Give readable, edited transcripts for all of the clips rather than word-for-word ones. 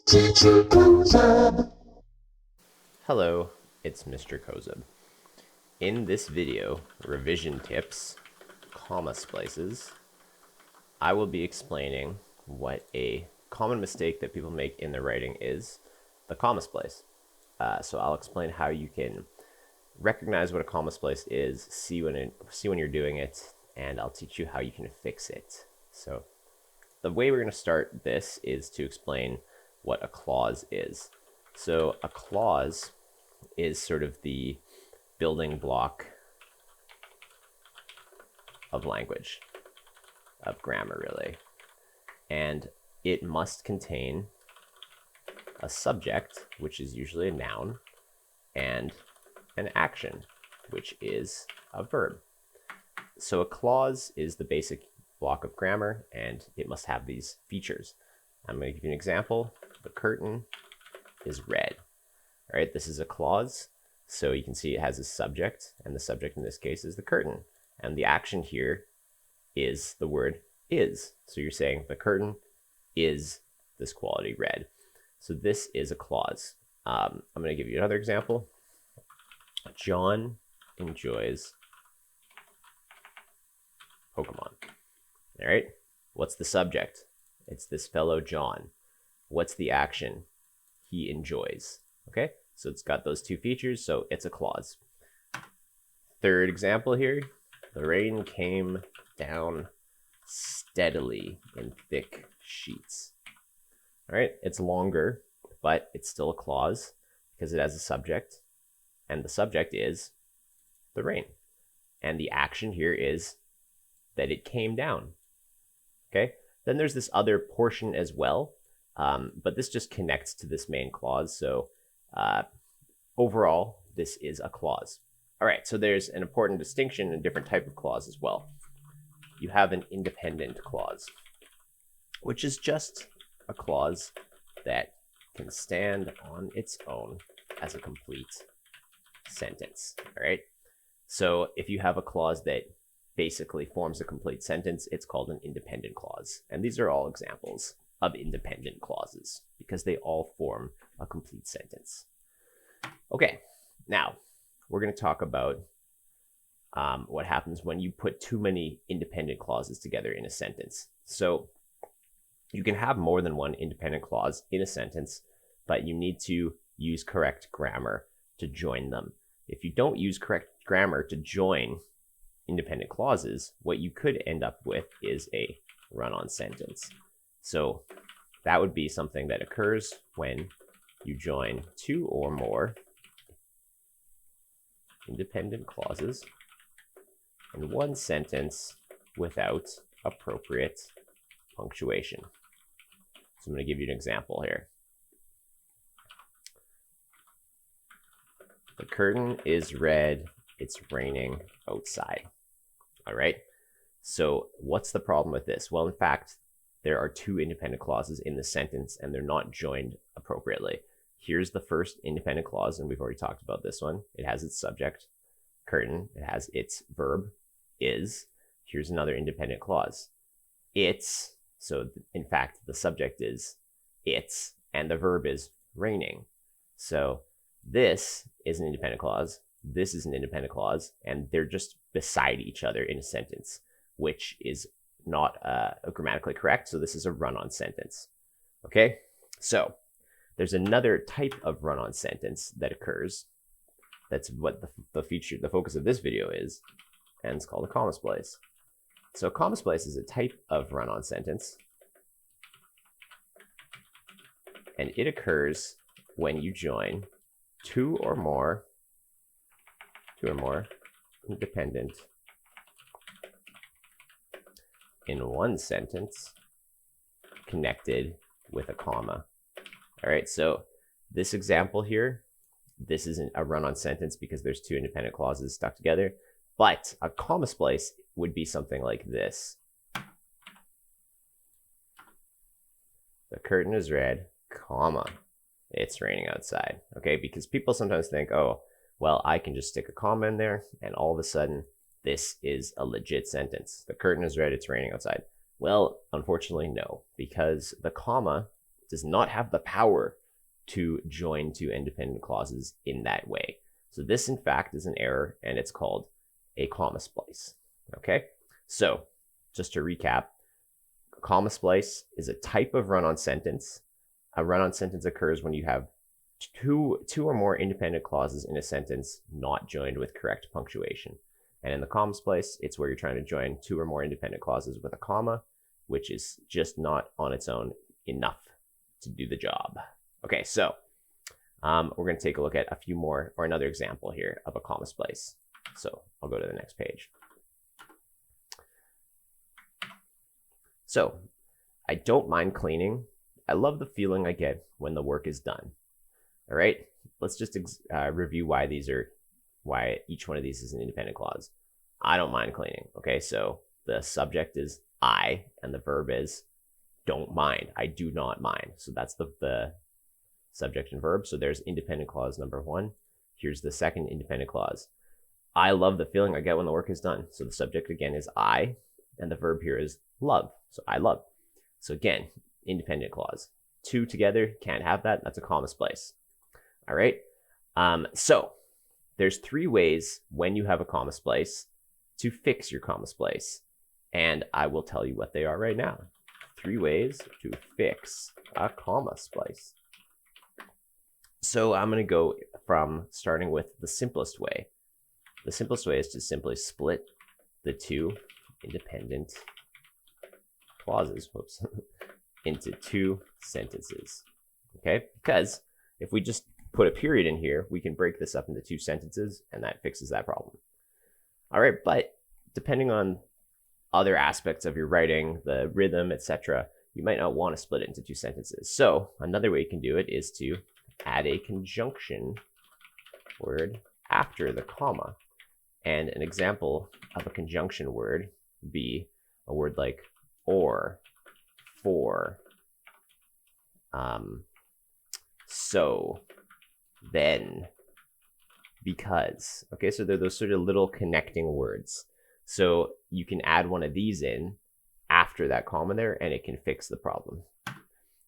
Teacher Kozub. Hello, it's Mr. Kozub. In this video, revision tips, comma splices, I will be explaining what a common mistake that people make in their writing is the comma splice. So I'll explain how you can recognize what a comma splice is, see when you're doing it, and I'll teach you how you can fix it. So the way we're going to start this is to explain what a clause is. So a clause is sort of the building block of language, of grammar, really. And it must contain a subject, which is usually a noun, and an action, which is a verb. So a clause is the basic block of grammar, and it must have these features. I'm going to give you an example. The curtain is red. All right, this is a clause. So you can see it has a subject, and the subject in this case is the curtain. And the action here is the word is. So you're saying the curtain is this quality red. So this is a clause. I'm going to give you another example. John enjoys Pokemon. All right, what's the subject? It's this fellow John. What's the action? He enjoys. Okay, so it's got those two features, so it's a clause. Third example here, the rain came down steadily in thick sheets. All right, it's longer, but it's still a clause because it has a subject, and the subject is the rain. And the action here is that it came down. Okay, then there's this other portion as well, but this just connects to this main clause. So overall, this is a clause. All right, so there's an important distinction in a different type of clause as well. You have an independent clause, which is just a clause that can stand on its own as a complete sentence. All right, so if you have a clause that basically forms a complete sentence, it's called an independent clause. And these are all examples of independent clauses because they all form a complete sentence. Okay, now we're going to talk about what happens when you put too many independent clauses together in a sentence. So you can have more than one independent clause in a sentence, but you need to use correct grammar to join them. If you don't use correct grammar to join independent clauses, what you could end up with is a run-on sentence. So that would be something that occurs when you join two or more independent clauses in one sentence without appropriate punctuation. So I'm going to give you an example here. The curtain is red. It's raining outside. All right. So what's the problem with this? Well, in fact, there are two independent clauses in the sentence and they're not joined appropriately. Here's the first independent clause, and we've already talked about this one. It has its subject, curtain. It has its verb, is. Here's another independent clause. It's. So in fact, the subject is it's, and the verb is raining. So this is an independent clause. This is an independent clause, and they're just beside each other in a sentence, which is not grammatically correct. So this is a run-on sentence. Okay, so there's another type of run-on sentence that occurs. That's what the focus of this video is, and it's called a comma splice. So a comma splice is a type of run-on sentence, and it occurs when you join two or more independent in one sentence connected with a comma. All right, so this example here, this isn't a run-on sentence because there's two independent clauses stuck together, but a comma splice would be something like this. The curtain is red, comma, it's raining outside. Okay, because people sometimes think, oh, well, I can just stick a comma in there and all of a sudden this is a legit sentence. The curtain is red, it's raining outside. Well, unfortunately, no, because the comma does not have the power to join two independent clauses in that way. So this, in fact, is an error, and it's called a comma splice. Okay, so just to recap, a comma splice is a type of run-on sentence. A run-on sentence occurs when you have two or more independent clauses in a sentence not joined with correct punctuation. And in the comma splice, it's where you're trying to join two or more independent clauses with a comma, which is just not on its own enough to do the job. Okay, so we're going to take a look at a few more, or another example here of a comma splice. So I'll go to the next page. So I don't mind cleaning. I love the feeling I get when the work is done. All right, let's just review why each one of these is an independent clause. I don't mind cleaning. Okay, so the subject is I, and the verb is don't mind. I do not mind. So that's the subject and verb. So there's independent clause number one. Here's the second independent clause. I love the feeling I get when the work is done. So the subject again is I, and the verb here is love. So I love. So again, independent clause. Two together, can't have that. That's a comma splice. All right. So there's three ways when you have a comma splice to fix your comma splice. And I will tell you what they are right now. Three ways to fix a comma splice. So I'm going to go from starting with the simplest way. The simplest way is to simply split the two independent clauses, into two sentences. Okay, because if we just put a period in here, we can break this up into two sentences, and that fixes that problem. All right, but depending on other aspects of your writing, the rhythm, etc., you might not want to split it into two sentences. So another way you can do it is to add a conjunction word after the comma. And an example of a conjunction word would be a word like or, for, so, then, because. Okay, so they're those sort of little connecting words. So you can add one of these in after that comma there, and it can fix the problem.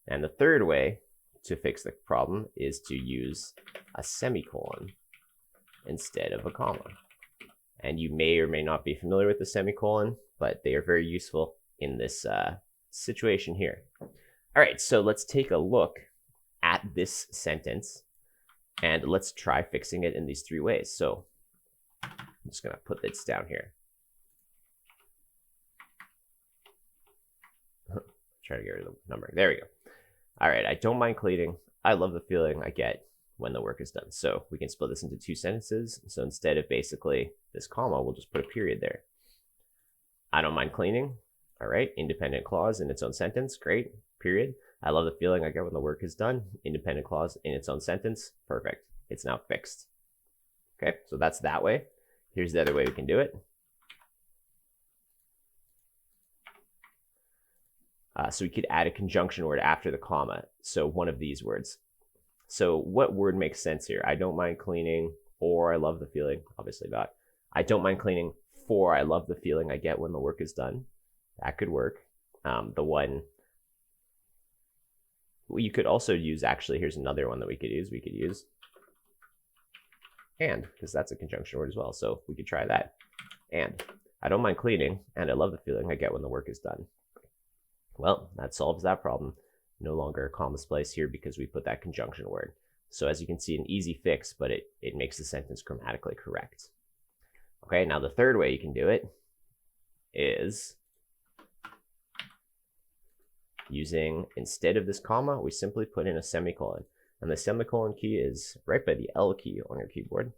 And the third way to fix the problem is to use a semicolon instead of a comma. And you may or may not be familiar with the semicolon, but they are very useful in this situation here. All right, so let's take a look at this sentence, and let's try fixing it in these three ways. So I'm just going to put this down here. Try to get rid of the numbering. There we go. All right, I don't mind cleaning. I love the feeling I get when the work is done. So we can split this into two sentences. So instead of basically this comma, we'll just put a period there. I don't mind cleaning. All right, independent clause in its own sentence. Great, period. I love the feeling I get when the work is done. Independent clause in its own sentence. Perfect. It's now fixed. Okay, so that's that way. Here's the other way we can do it. So we could add a conjunction word after the comma. So one of these words. So what word makes sense here? I don't mind cleaning, or I love the feeling. Obviously not. I don't mind cleaning, for I love the feeling I get when the work is done. That could work. The one you could also use, actually, here's another one that we could use. We could use and, because that's a conjunction word as well. So we could try that. And I don't mind cleaning, and I love the feeling I get when the work is done. Well, that solves that problem. No longer a comma splice here because we put that conjunction word. So as you can see, an easy fix, but it makes the sentence grammatically correct. Okay, now the third way you can do it is using, instead of this comma, we simply put in a semicolon. And the semicolon key is right by the L key on your keyboard.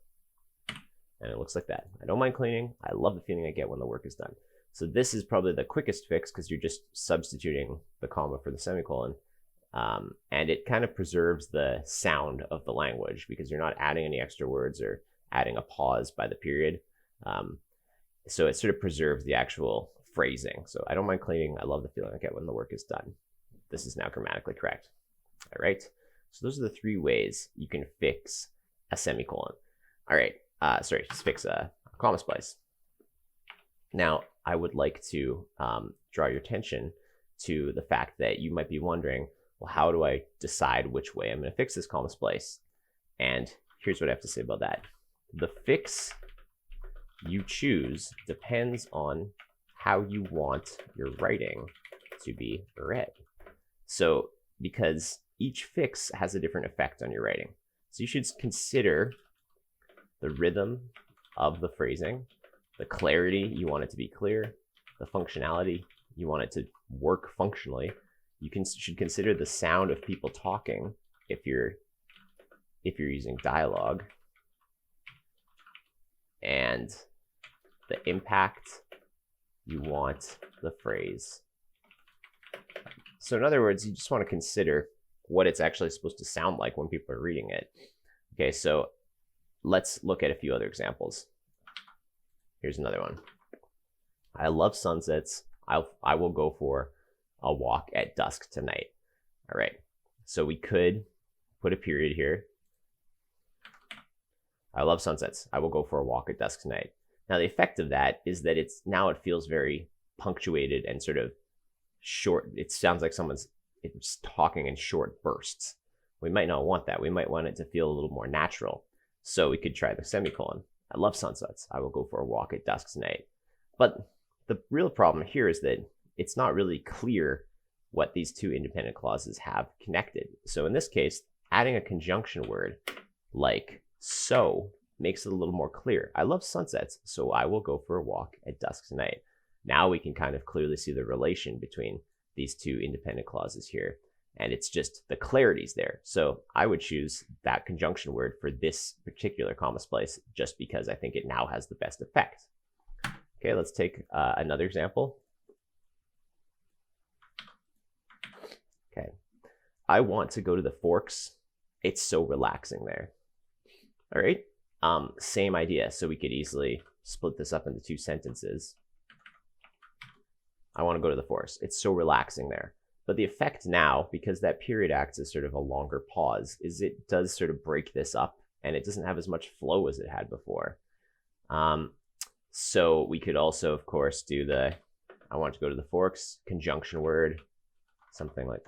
And it looks like that. I don't mind cleaning. I love the feeling I get when the work is done. So this is probably the quickest fix because you're just substituting the comma for the semicolon. And it kind of preserves the sound of the language because you're not adding any extra words or adding a pause by the period. So it sort of preserves the actual phrasing. So I don't mind cleaning. I love the feeling I get when the work is done. This is now grammatically correct. All right. So those are the three ways you can fix a semicolon. All right. Just fix a comma splice. Now, I would like to draw your attention to the fact that you might be wondering, well, how do I decide which way I'm going to fix this comma splice? And here's what I have to say about that. The fix you choose depends on how you want your writing to be read. So because each fix has a different effect on your writing. So you should consider the rhythm of the phrasing, the clarity, you want it to be clear, the functionality, you want it to work functionally. You should consider the sound of people talking if you're using dialogue, and the impact you want the phrase. So in other words, you just want to consider what it's actually supposed to sound like when people are reading it. Okay, so let's look at a few other examples. Here's another one. I love sunsets. I will go for a walk at dusk tonight. All right, so we could put a period here. I love sunsets. I will go for a walk at dusk tonight. Now the effect of that is that it feels very punctuated and sort of short. It sounds like someone's talking in short bursts. We might not want that. We might want it to feel a little more natural. So we could try the semicolon. I love sunsets. I will go for a walk at dusk tonight. But the real problem here is that it's not really clear what these two independent clauses have connected. So in this case, adding a conjunction word like so makes it a little more clear. I love sunsets, so I will go for a walk at dusk tonight. Now we can kind of clearly see the relation between these two independent clauses here. And it's just the clarity's there. So I would choose that conjunction word for this particular comma splice just because I think it now has the best effect. Okay, let's take another example. Okay, I want to go to the Forks. It's so relaxing there. All right, same idea. So we could easily split this up into two sentences. I want to go to the Forks. It's so relaxing there. But the effect now, because that period acts as sort of a longer pause, is it does sort of break this up and it doesn't have as much flow as it had before. So we could also, of course, do the I want to go to the Forks conjunction word, something like,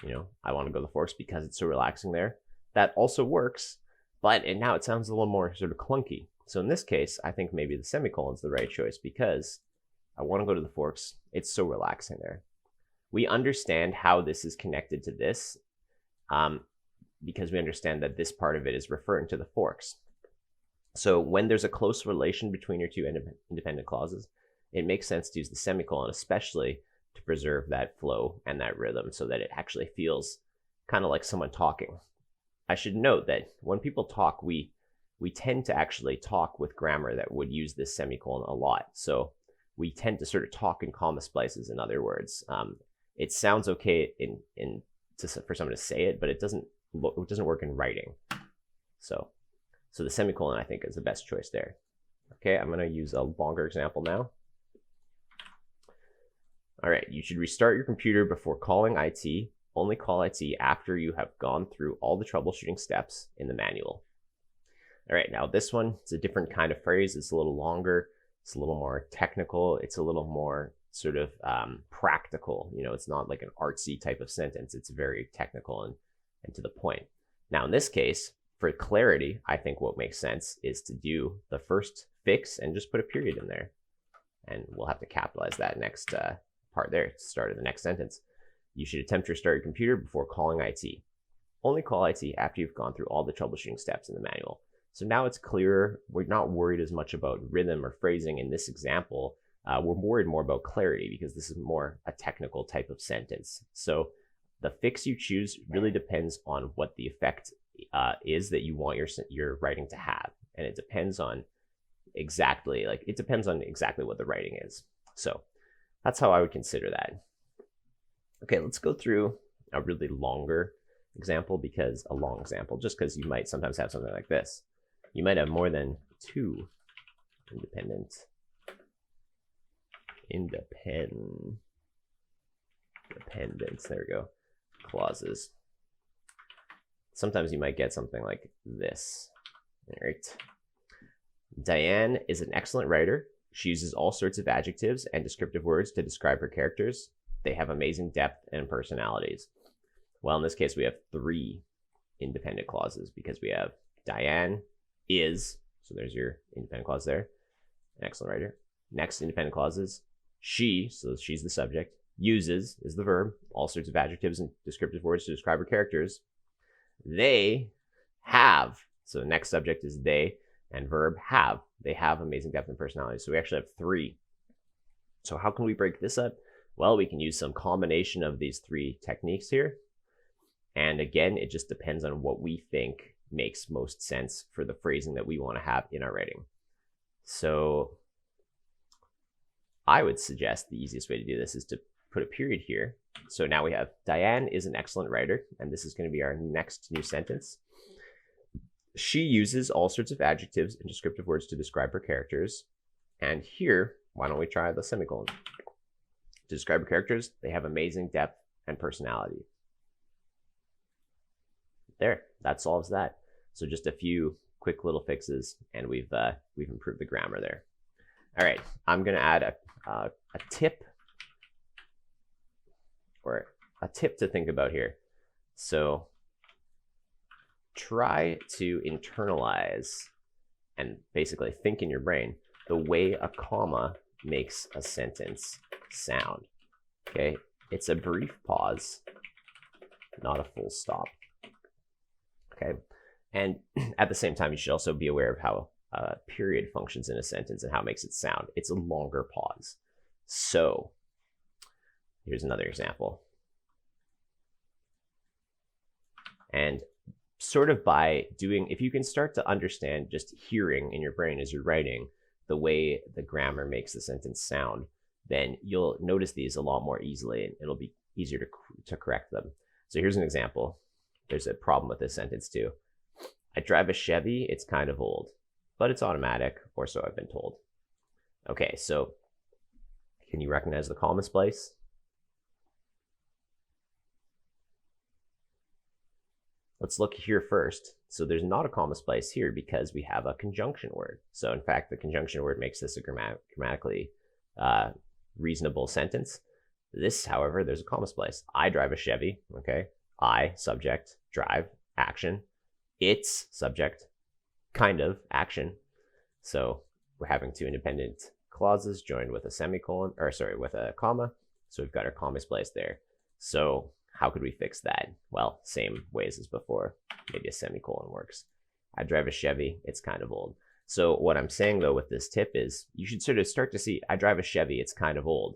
you know, I want to go to the Forks because it's so relaxing there. That also works, but now it sounds a little more sort of clunky. So in this case, I think maybe the semicolon is the right choice because I want to go to the Forks. It's so relaxing there. We understand how this is connected to this because we understand that this part of it is referring to the Forks. So when there's a close relation between your two independent clauses, it makes sense to use the semicolon, especially to preserve that flow and that rhythm so that it actually feels kind of like someone talking. I should note that when people talk, we tend to actually talk with grammar that would use this semicolon a lot. So we tend to sort of talk in comma splices, in other words. It sounds okay for someone to say it, but it doesn't work in writing. So the semicolon, I think, is the best choice there. Okay, I'm going to use a longer example now. All right, you should restart your computer before calling IT. Only call IT after you have gone through all the troubleshooting steps in the manual. All right, now this one, it's a different kind of phrase. It's a little longer. It's a little more technical. It's a little more sort of practical. You know, it's not like an artsy type of sentence. It's very technical and to the point. Now, in this case, for clarity, I think what makes sense is to do the first fix and just put a period in there. And we'll have to capitalize that next part there to start of the next sentence. You should attempt to restart your computer before calling IT. Only call IT after you've gone through all the troubleshooting steps in the manual. So now it's clearer. We're not worried as much about rhythm or phrasing in this example. We're worried more about clarity because this is more a technical type of sentence. So the fix you choose really depends on what the effect is that you want your writing to have. And it depends on exactly what the writing is. So that's how I would consider that. Okay, let's go through a really longer example just because you might sometimes have something like this. You might have more than two independents. There we go. Clauses. Sometimes you might get something like this. All right. Diane is an excellent writer. She uses all sorts of adjectives and descriptive words to describe her characters. they have amazing depth and personalities. Well, in this case, we have 3 independent clauses because we have Diane is, so there's your independent clause there, an excellent writer. Next independent clause is she, so she's the subject. Uses is the verb, all sorts of adjectives and descriptive words to describe her characters. They have, so the next subject is they, and verb have. They have amazing depth and personality. So we actually have 3. So how can we break this up? Well, we can use some combination of these 3 techniques here. And again, it just depends on what we think makes most sense for the phrasing that we want to have in our writing. So I would suggest the easiest way to do this is to put a period here. So now we have Diane is an excellent writer, and this is going to be our next new sentence. She uses all sorts of adjectives and descriptive words to describe her characters. And here, why don't we try the semicolon? To describe her characters, they have amazing depth and personality. There, that solves that. So just a few quick little fixes, and we've improved the grammar there. All right, I'm going to add a tip, or a tip to think about here. So try to internalize and basically think in your brain the way a comma makes a sentence sound. Okay, it's a brief pause, not a full stop. Okay, and at the same time, you should also be aware of how a period functions in a sentence and how it makes it sound. It's a longer pause. So here's another example. And sort of by doing, if you can start to understand just hearing in your brain as you're writing the way the grammar makes the sentence sound, then you'll notice these a lot more easily and it'll be easier to correct them. So here's an example. There's a problem with this sentence too. I drive a Chevy, it's kind of old, but it's automatic, or so I've been told. Okay, so can you recognize the comma splice? Let's look here first. So there's not a comma splice here because we have a conjunction word. So in fact, the conjunction word makes this a grammatically reasonable sentence. This, however, there's a comma splice. I drive a Chevy, okay? I, subject, drive, action. It's, subject, kind of, action. So we're having 2 independent clauses joined with a semicolon, or sorry, with a comma. So we've got our comma splice there. So how could we fix that? Well, same ways as before. Maybe a semicolon works. I drive a Chevy, it's kind of old. So what I'm saying though with this tip is you should sort of start to see, I drive a Chevy, it's kind of old,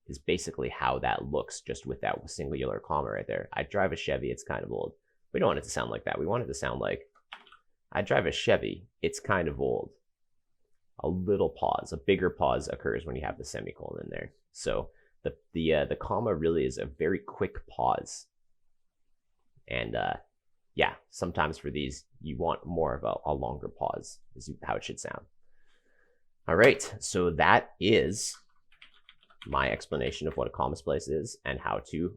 is basically how that looks just with that singular comma right there. I drive a Chevy, it's kind of old. We don't want it to sound like that. We want it to sound like, I drive a Chevy, it's kind of old. A little pause, a bigger pause occurs when you have the semicolon in there. So the comma really is a very quick pause. And yeah, sometimes for these, you want more of a longer pause is how it should sound. All right, so that is my explanation of what a comma splice is and how to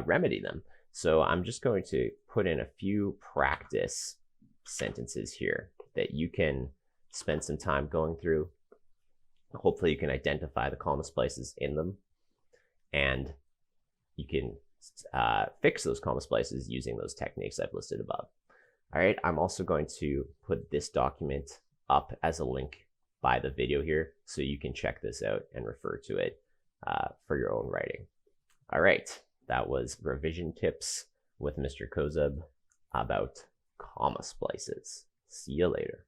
remedy them. So I'm just going to put in a few practice sentences here that you can spend some time going through. Hopefully you can identify the comma splices in them, and you can fix those comma splices using those techniques I've listed above. All right, I'm also going to put this document up as a link by the video here, so you can check this out and refer to it for your own writing. All right, that was revision tips with Mr. Kozub about comma splices. See you later.